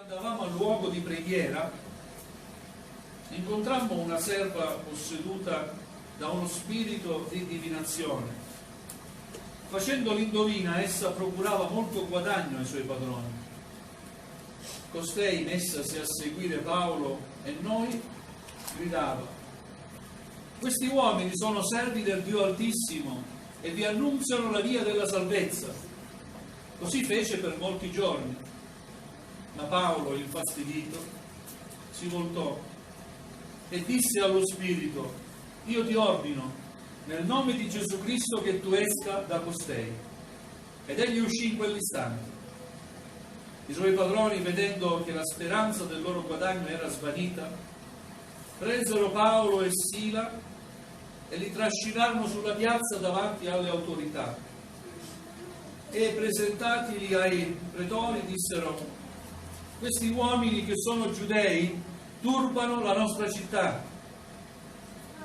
Andavamo al luogo di preghiera, incontrammo una serva posseduta da uno spirito di divinazione. Facendo l'indovina, essa procurava molto guadagno ai suoi padroni. Costei, messasi a seguire Paolo e noi, gridava: questi uomini sono servi del Dio Altissimo e vi annunziano la via della salvezza. Così fece per molti giorni. Ma Paolo, infastidito, si voltò e disse allo spirito: io ti ordino, nel nome di Gesù Cristo, che tu esca da costei. Ed egli uscì in quell'istante. I suoi padroni, vedendo che la speranza del loro guadagno era svanita, presero Paolo e Sila e li trascinarono sulla piazza davanti alle autorità. E presentatili ai pretori dissero: questi uomini che sono giudei turbano la nostra città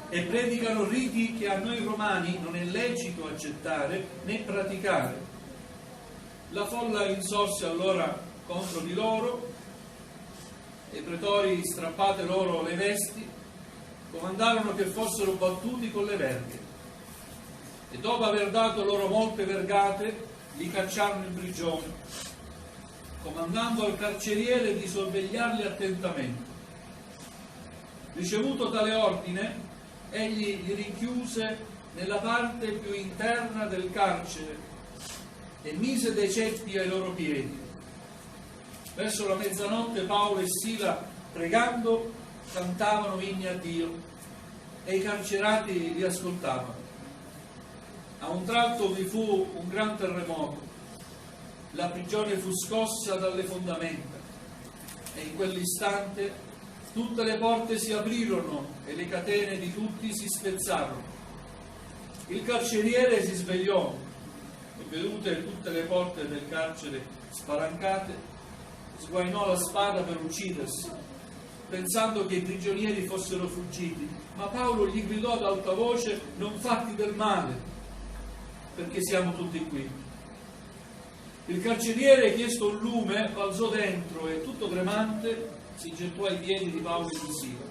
e predicano riti che a noi romani non è lecito accettare né praticare. La folla insorse allora contro di loro e i pretori, strappate loro le vesti, comandarono che fossero battuti con le verghe e dopo aver dato loro molte vergate li cacciarono in prigione, comandando al carceriere di sorvegliarli attentamente. Ricevuto tale ordine, egli li rinchiuse nella parte più interna del carcere e mise dei ceppi ai loro piedi. Verso la mezzanotte Paolo e Sila, pregando, cantavano inni a Dio e i carcerati li ascoltavano. A un tratto vi fu un gran terremoto. La prigione fu scossa dalle fondamenta e in quell'istante tutte le porte si aprirono e le catene di tutti si spezzarono. Il carceriere si svegliò e, vedute tutte le porte del carcere spalancate, sguainò la spada per uccidersi, pensando che i prigionieri fossero fuggiti. Ma Paolo gli gridò ad alta voce: non fatti del male, perché siamo tutti qui. Il carceriere, chiesto un lume, balzò dentro e, tutto tremante, si gettò ai piedi di Paolo e di Sila.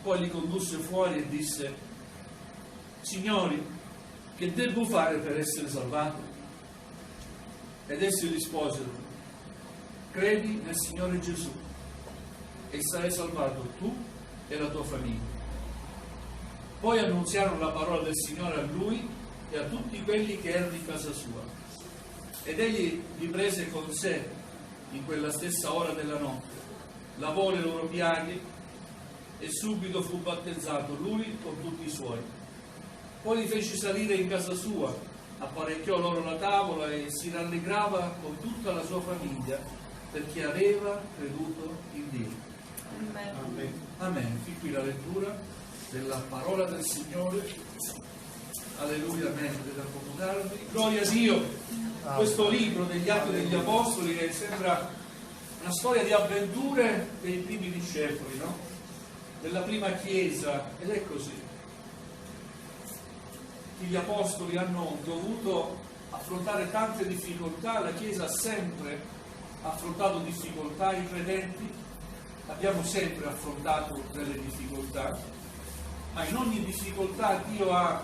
Poi li condusse fuori e disse: signori, che debbo fare per essere salvato? Ed essi risposero: credi nel Signore Gesù e sarai salvato tu e la tua famiglia. Poi annunziarono la parola del Signore a lui e a tutti quelli che erano in casa sua. Ed egli li prese con sé in quella stessa ora della notte, lavò le loro piaghe e subito fu battezzato lui con tutti i suoi. Poi li fece salire in casa sua, apparecchiò loro la tavola e si rallegrava con tutta la sua famiglia, perché aveva creduto in Dio. Amen. Amen. Amen. Fin qui la lettura della parola del Signore. Alleluia, amen. Potete accomodarvi. Gloria a Dio. Questo libro degli Atti degli Apostoli sembra una storia di avventure dei primi discepoli, no? Della prima Chiesa, ed è così. Gli Apostoli hanno dovuto affrontare tante difficoltà, la Chiesa ha sempre affrontato difficoltà, i credenti abbiamo sempre affrontato delle difficoltà, ma in ogni difficoltà Dio ha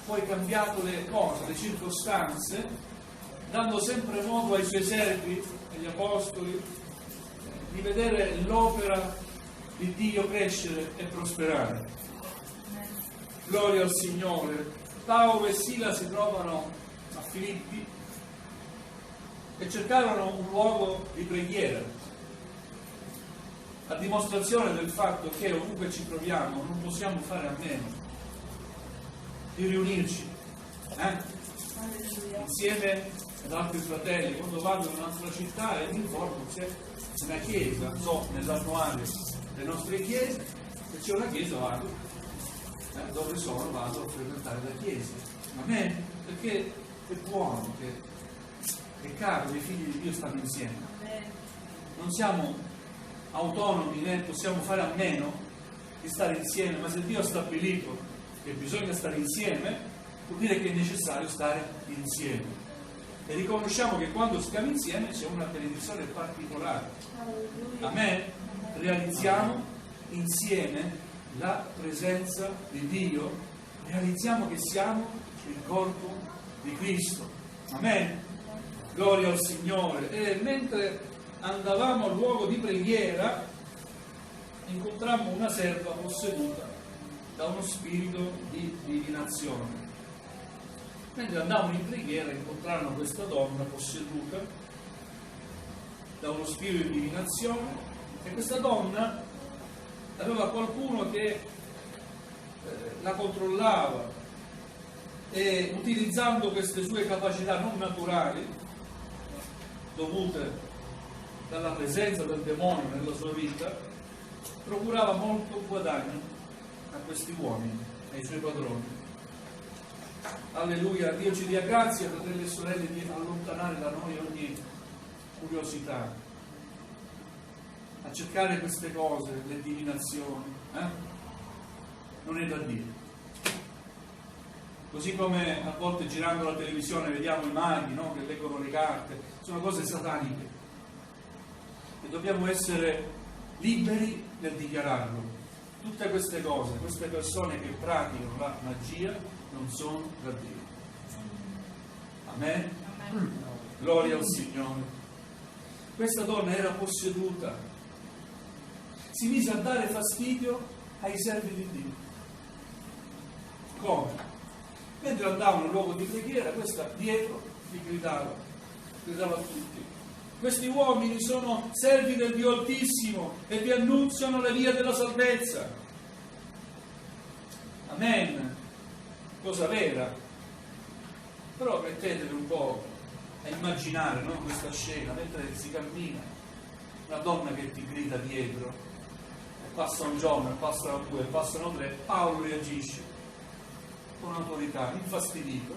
poi cambiato le cose, le circostanze, dando sempre modo ai suoi servi, agli apostoli, di vedere l'opera di Dio crescere e prosperare. Gloria al Signore. Paolo e Sila si trovano a Filippi e cercarono un luogo di preghiera, a dimostrazione del fatto che ovunque ci troviamo non possiamo fare a meno di riunirci insieme ad altri fratelli. Quando vado in un'altra città e mi informo c'è una chiesa, so nell'annuale le nostre chiese, se c'è una chiesa vado, dove sono vado a frequentare la chiesa. Amen? Perché è buono che è caro, i figli di Dio stanno insieme. Non siamo autonomi né possiamo fare a meno di stare insieme, ma se Dio ha stabilito che bisogna stare insieme, vuol dire che è necessario stare insieme. e riconosciamo che quando stiamo insieme c'è una benedizione particolare. Amen? Realizziamo insieme la presenza di Dio, realizziamo che siamo il corpo di Cristo. Amen? Gloria al Signore. E mentre andavamo al luogo di preghiera incontrammo una serva posseduta da uno spirito di divinazione. Mentre andavano in preghiera incontrarono questa donna posseduta da uno spirito di divinazione, e questa donna aveva qualcuno che la controllava, e utilizzando queste sue capacità non naturali dovute dalla presenza del demonio nella sua vita, procurava molto guadagno a questi uomini, ai suoi padroni. Alleluia, Dio ci dia grazia, fratelli e sorelle, di allontanare da noi ogni curiosità a cercare queste cose, le divinazioni, non è da Dio. Così come a volte girando la televisione vediamo i maghi, no? Che leggono le carte, sono cose sataniche e dobbiamo essere liberi nel dichiararlo. Tutte queste cose, queste persone che praticano la magia non sono da Dio. Amen? Amen. Gloria al Signore. Questa donna era posseduta, si mise a dare fastidio ai servi di Dio. Come? Mentre andavano al luogo di preghiera, questa dietro gli gridava a tutti: questi uomini sono servi del Dio Altissimo e vi annunziano la via della salvezza. Amen. Cosa vera. Però mettetevi un po' a immaginare, no, questa scena, mentre si cammina, una donna che ti grida dietro, e passa un giorno, e passano due, e passano tre, Paolo reagisce con autorità, infastidito,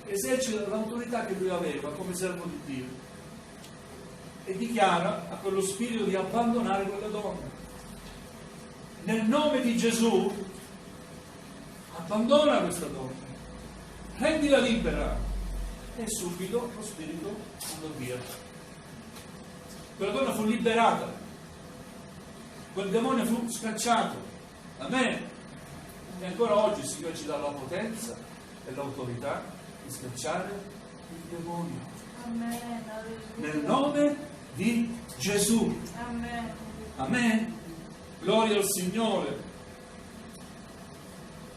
esercita l'autorità che lui aveva come servo di Dio e dichiara a quello spirito di abbandonare quella donna. Nel nome di Gesù, abbandona questa donna, rendila libera, e subito lo spirito andò via. Quella donna fu liberata, quel demonio fu scacciato. Amen. E ancora oggi il Signore ci dà la potenza e l'autorità di scacciare il demonio. Amen. Nel nome di Gesù. Amen. Amen. Gloria al Signore.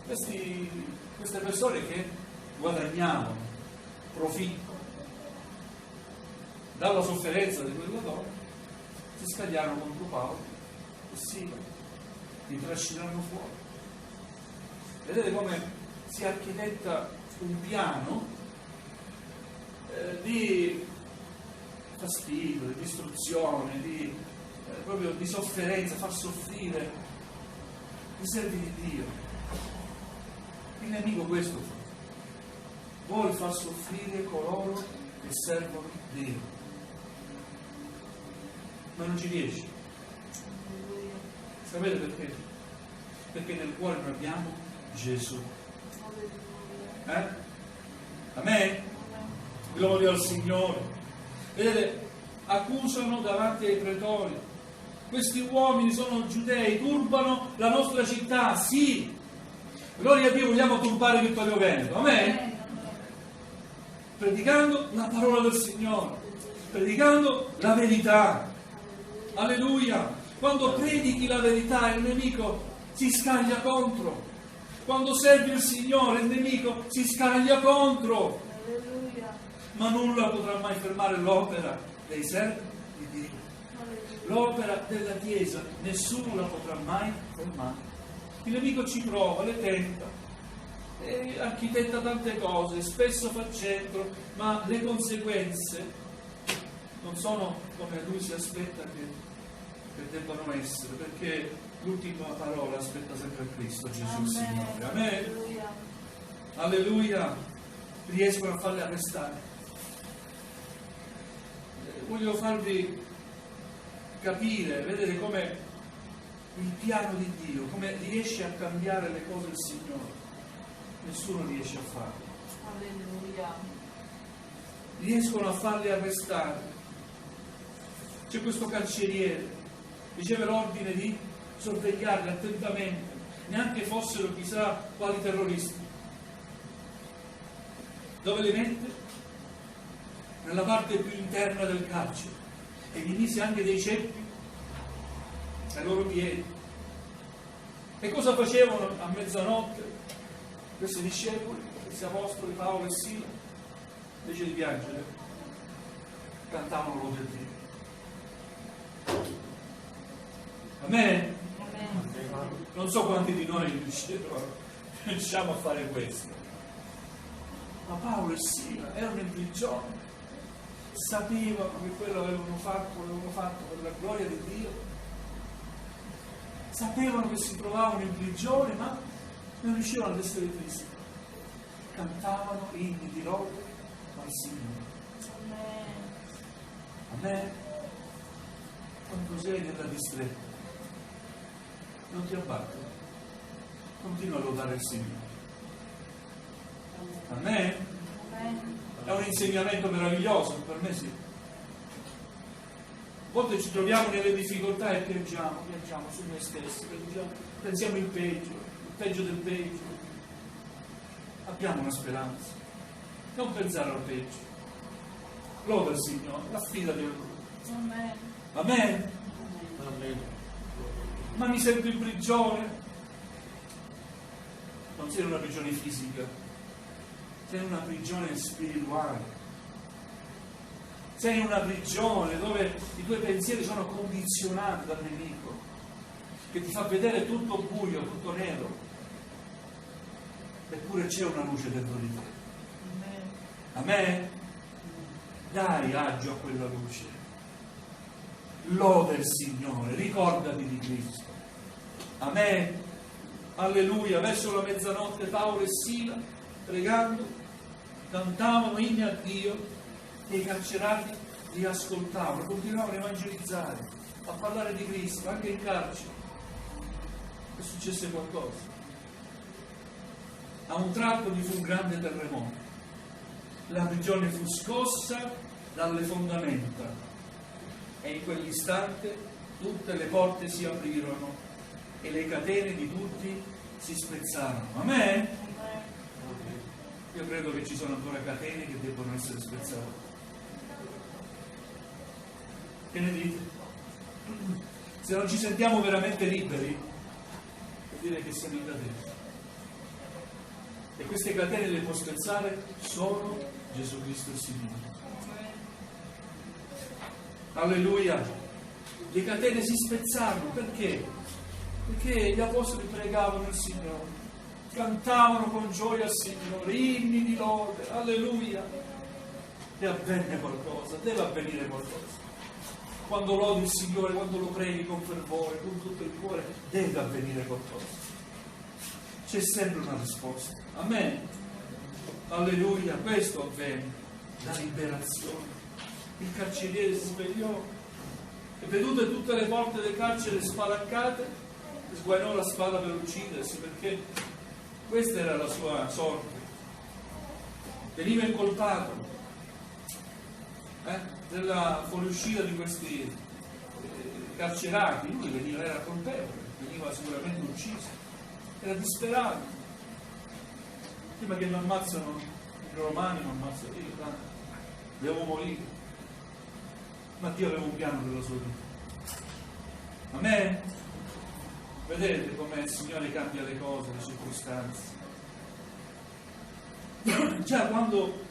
Queste persone che guadagnavano profitto dalla sofferenza di quella donna si scagliarono contro Paolo e Sila, li trascinarono fuori. Vedete come si architetta un piano di fastidio, di distruzione, proprio di sofferenza, far soffrire i servi di Dio. Il nemico questo fa. Vuole far soffrire coloro che servono Dio. Ma non ci riesce. Sapete perché? Perché nel cuore noi abbiamo Gesù. Amen? Gloria al Signore. Vedete, accusano davanti ai pretori: questi uomini sono giudei, turbano la nostra città. Sì, gloria a Dio, vogliamo turbare Vittorio Veneto. Amen? Predicando la parola del Signore, predicando la verità. Alleluia. Quando predichi la verità, il nemico si scaglia contro. Quando servi il Signore, il nemico si scaglia contro. Alleluia. Ma nulla potrà mai fermare l'opera dei servi di Dio. L'opera della Chiesa, nessuno la potrà mai fermare. Il nemico ci prova, le tenta, e architetta tante cose, spesso fa centro, ma le conseguenze non sono come lui si aspetta che debbano essere, perché l'ultima parola aspetta sempre Cristo Gesù il Signore. Amen. Alleluia. Alleluia. Riescono a farli arrestare. Voglio farvi capire, vedere come il piano di Dio, come riesce a cambiare le cose del Signore. Nessuno riesce a farlo. Alleluia. riescono a farli arrestare. C'è questo carceriere, riceve l'ordine di sorvegliarli attentamente, neanche fossero chissà quali terroristi. Dove li mette? Nella parte più interna del carcere, e gli mise anche dei ceppi ai loro piedi. E cosa facevano a mezzanotte questi discepoli, questi apostoli Paolo e Sila? Invece di piangere, cantavano lode a Dio. Amen? Non so quanti di noi riusciamo a fare questo, ma Paolo e Sila erano in prigione, sapevano che quello l'avevano fatto per la gloria di Dio, sapevano che si trovavano in prigione, ma non riuscivano ad essere tristi, cantavano inni di lode al Signore. Amen. Quando sei nella distretta, non ti abbattere, continua a lodare il Signore. Amen. È un insegnamento meraviglioso, per me sì. A volte ci troviamo nelle difficoltà e piangiamo su noi stessi, pensiamo il peggio del peggio. Abbiamo una speranza, non pensare al peggio. Loda il Signore, affidati a Lui. Amen. Amen. Amen. Ma mi sento in prigione. Non sei in una prigione fisica, sei in una prigione spirituale. Sei in una prigione dove i tuoi pensieri sono condizionati dal nemico, che ti fa vedere tutto buio, tutto nero. Eppure c'è una luce dentro di te. Amen? Dai agio a quella luce. Loda il Signore, ricordati di Cristo. Amen. Alleluia. Verso la mezzanotte Paolo e Sila, pregando, cantavano inni a Dio e i carcerati li ascoltavano, continuavano a evangelizzare, a parlare di Cristo, anche in carcere. E successe qualcosa. A un tratto vi fu un grande terremoto. La prigione fu scossa dalle fondamenta e in quell'istante tutte le porte si aprirono e le catene di tutti si spezzarono. Amen? Io credo che ci sono ancora catene che debbono essere spezzate. Che ne dite? Se non ci sentiamo veramente liberi, vuol dire che siamo in catene. E queste catene le può spezzare solo Gesù Cristo il Signore. Alleluia! Le catene si spezzarono, perché? Perché gli apostoli pregavano il Signore, cantavano con gioia al Signore, inni di lode, alleluia! E avvenne qualcosa, deve avvenire qualcosa. Quando lodi il Signore, quando lo preghi con fervore, con tutto il cuore, deve avvenire qualcosa. C'è sempre una risposta. Amen. Alleluia. Questo avvenne, la liberazione. Il carceriere si svegliò e vedute tutte le porte del carcere spalancate, sguainò la spada per uccidersi, perché questa era la sua sorte. Veniva incolpato della fuoriuscita di questi carcerati. Lui era colpevole, veniva sicuramente ucciso. Era disperato. Prima che mi ammazzano i romani, mi ammazzano io, devo morire. Ma Dio aveva un piano per la sua vita. Amen? Vedete come il Signore cambia le cose, le circostanze. Già quando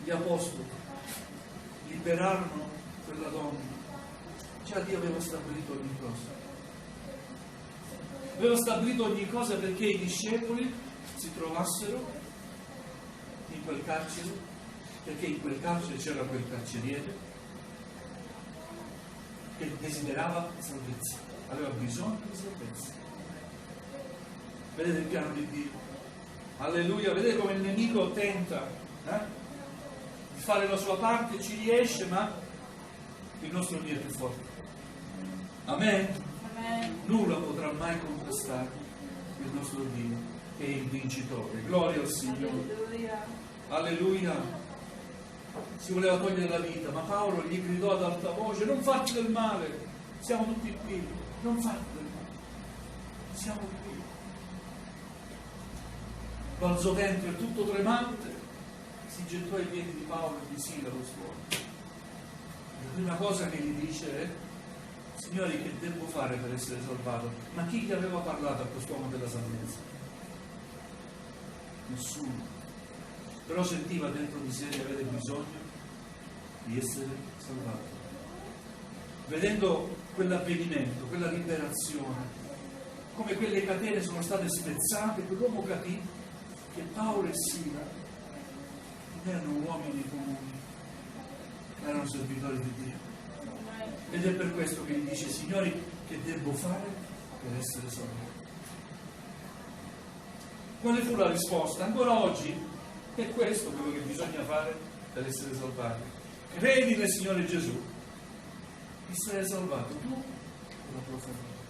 gli apostoli liberarono quella donna, già Dio aveva stabilito ogni cosa. Aveva stabilito ogni cosa perché i discepoli si trovassero in quel carcere, perché in quel carcere c'era quel carceriere che desiderava salvezza, aveva bisogno di salvezza. Vedete il piano di Dio? Alleluia, vedete come il nemico tenta di fare la sua parte, ci riesce, ma il nostro Dio è più forte. Amen? Nulla potrà mai contrastare il nostro Dio, che è il vincitore. Gloria al Signore. Alleluia. si voleva togliere la vita, ma Paolo gli gridò ad alta voce: non farti del male, siamo tutti qui, non farti del male, siamo qui. Balzò dentro e tutto tremante si gettò ai piedi di Paolo e di Sila, lo suono. La prima cosa che gli dice è: Signori, che devo fare per essere salvato? Ma chi gli aveva parlato a quest'uomo della salvezza? Nessuno. Però sentiva dentro di sé di avere bisogno di essere salvato. Vedendo quell'avvenimento, quella liberazione, come quelle catene sono state spezzate, quell'uomo capì che Paolo e Sila non erano uomini comuni, ma erano servitori di Dio. Ed è per questo che gli dice: Signori, che devo fare per essere salvato? Quale fu la risposta? Ancora oggi è questo quello che bisogna fare per essere salvati. Credi nel Signore Gesù e sarai salvato tu e la tua famiglia.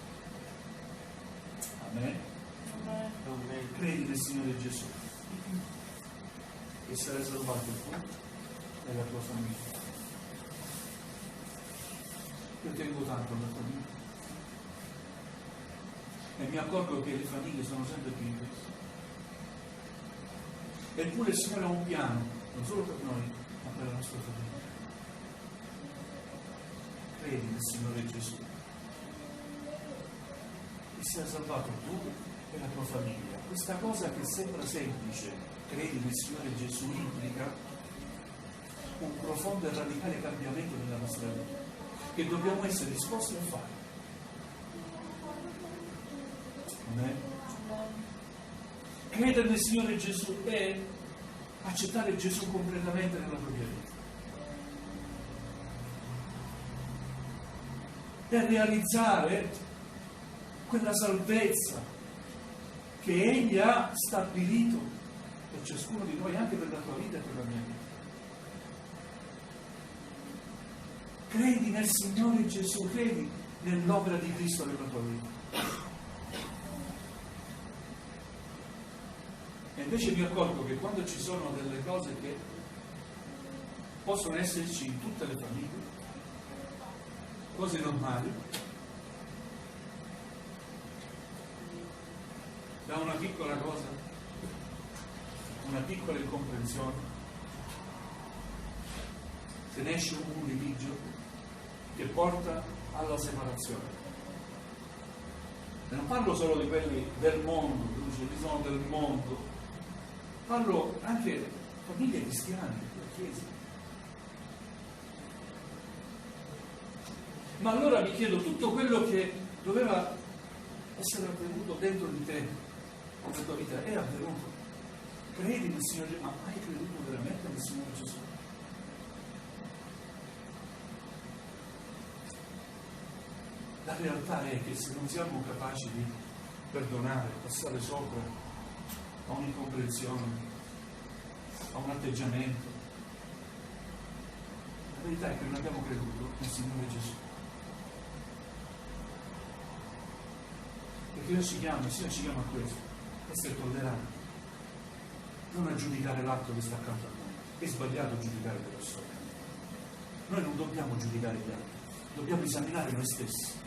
Amen. Amen. Credi nel Signore Gesù e sarai salvato tu e la tua famiglia. Io tengo tanto alla famiglia e mi accorgo che le famiglie sono sempre più in questo. Eppure il Signore ha un piano, non solo per noi, ma per la nostra famiglia. Credi nel Signore Gesù e sia salvato tu e la tua famiglia. Questa cosa che sembra semplice, credi nel Signore Gesù, implica un profondo e radicale cambiamento nella nostra vita, che dobbiamo essere disposti a fare. Amen. Credere nel Signore Gesù è accettare Gesù completamente nella propria vita. È realizzare quella salvezza che Egli ha stabilito per ciascuno di noi, anche per la tua vita e per la mia vita. Credi nel Signore Gesù, credi nell'opera di Cristo nella tua vita. E invece mi accorgo che quando ci sono delle cose che possono esserci in tutte le famiglie, cose normali, da una piccola cosa, una piccola incomprensione, se ne esce un litigio che porta alla separazione. E non parlo solo di quelli del mondo, che sono del mondo, parlo anche di famiglie cristiane, della Chiesa. Ma allora mi chiedo, tutto quello che doveva essere avvenuto dentro di te, nella tua vita, è avvenuto. Credi nel Signore, ma hai creduto veramente nel Signore Gesù? La realtà è che se non siamo capaci di perdonare, passare sopra a un'incomprensione, a un atteggiamento, la verità è che non abbiamo creduto nel Signore Gesù. Perché il Signore ci chiama a questo, essere tolleranti, non a giudicare l'atto che sta accanto a noi. È sbagliato giudicare le persone. Noi non dobbiamo giudicare gli altri, dobbiamo esaminare noi stessi.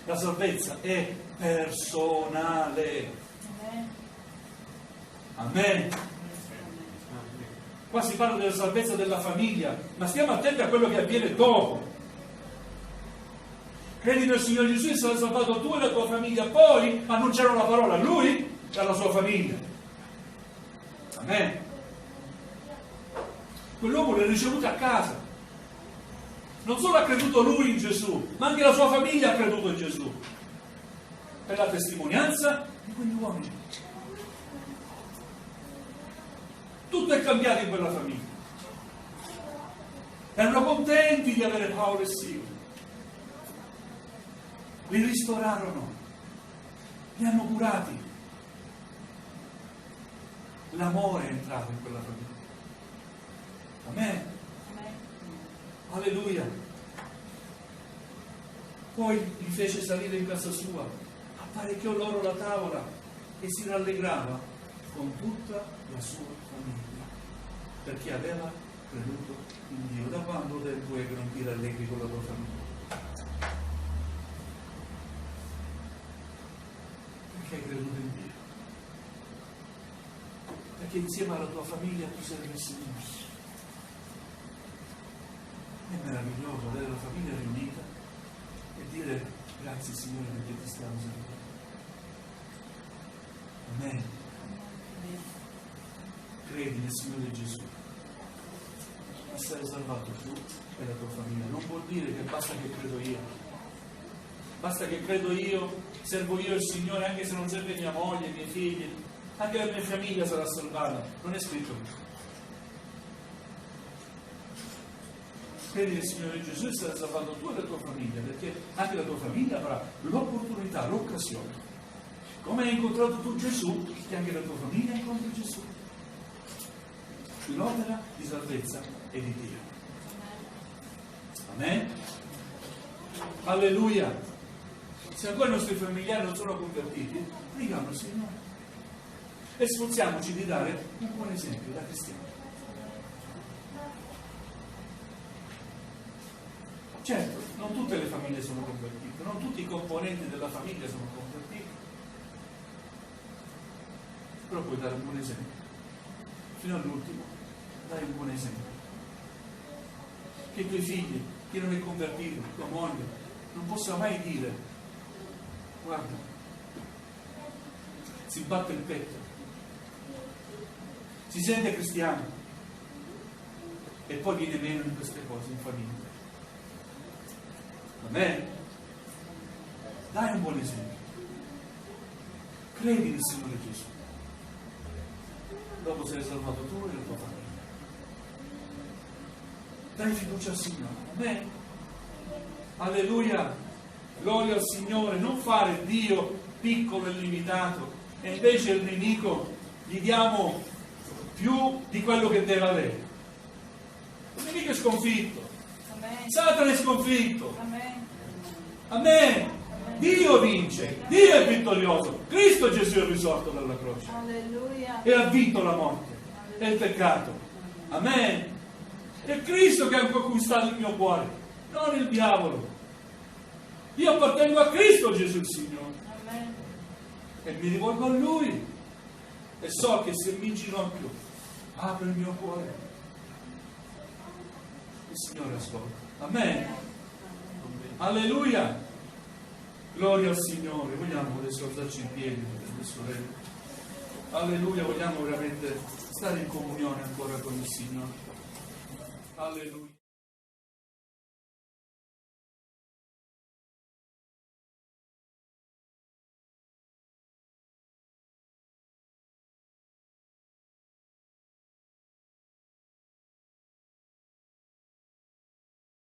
La salvezza è personale. Amen. Qua si parla della salvezza della famiglia, ma stiamo attenti a quello che avviene dopo. Credi nel Signore Gesù e sarai salvato tu e la tua famiglia. Poi annunciarono la parola a lui e alla sua famiglia. Amen. Quell'uomo l'ha ricevuto a casa. Non solo ha creduto lui in Gesù, ma anche la sua famiglia ha creduto in Gesù. Per la testimonianza di quegli uomini. Tutto è cambiato in quella famiglia. Erano contenti di avere Paolo e Sila. Li ristorarono, li hanno curati. L'amore è entrato in quella famiglia. Amen. Alleluia. Poi li fece salire in casa sua, apparecchiò loro la tavola e si rallegrava con tutta la sua famiglia. perché aveva creduto in Dio. Da quando tempo è che non ti rallegri con la tua famiglia? Perché hai creduto in Dio? Perché insieme alla tua famiglia tu servi il Signore. È meraviglioso avere la famiglia riunita e dire grazie Signore perché ti stiamo servindo. Amen. Credi nel Signore Gesù e sarai salvato tu e la tua famiglia. Non vuol dire che basta che credo io, basta che credo io, servo io il Signore anche se non serve mia moglie, i miei figli, anche la mia famiglia sarà salvata. Non è scritto così. Credi nel Signore Gesù e sarai salvato tu e la tua famiglia, perché anche la tua famiglia avrà l'opportunità, l'occasione. Come hai incontrato tu Gesù, che anche la tua famiglia incontri Gesù. L'opera di salvezza è di Dio. Amen? Alleluia! Se ancora i nostri familiari non sono convertiti, preghiamo il Signore. E sforziamoci di dare un buon esempio da cristiani. Certo, non tutte le famiglie sono convertite, non tutti i componenti della famiglia sono convertiti, però puoi dare un buon esempio. Fino all'ultimo, dai un buon esempio. Che i tuoi figli, chi non è convertito, tua moglie, non possa mai dire, guarda, si batte il petto, si sente cristiano e poi viene meno in queste cose in famiglia. Amen? Dai un buon esempio. Credi nel Signore Gesù. Dopo sei salvato tu e la tua famiglia. Dai fiducia al Signore. Amen? Alleluia! Gloria al Signore. Non fare Dio piccolo e limitato e invece il nemico gli diamo più di quello che deve avere. Il nemico è sconfitto. Amen. Satana è sconfitto. Amen. Amen. Dio vince, Dio è vittorioso. Cristo Gesù è risorto dalla croce Alleluia. e ha vinto la morte e il peccato. Amen. È Cristo che ha conquistato il mio cuore, non il diavolo. Io appartengo a Cristo Gesù il Signore. Amen. E mi rivolgo a Lui e so che se mi inginocchio apro il mio cuore, il Signore ascolta. Amen. Alleluia. Gloria al Signore. Vogliamo adesso alzarci in piedi, sorelle. Alleluia. Vogliamo veramente stare in comunione ancora con il Signore. Alleluia.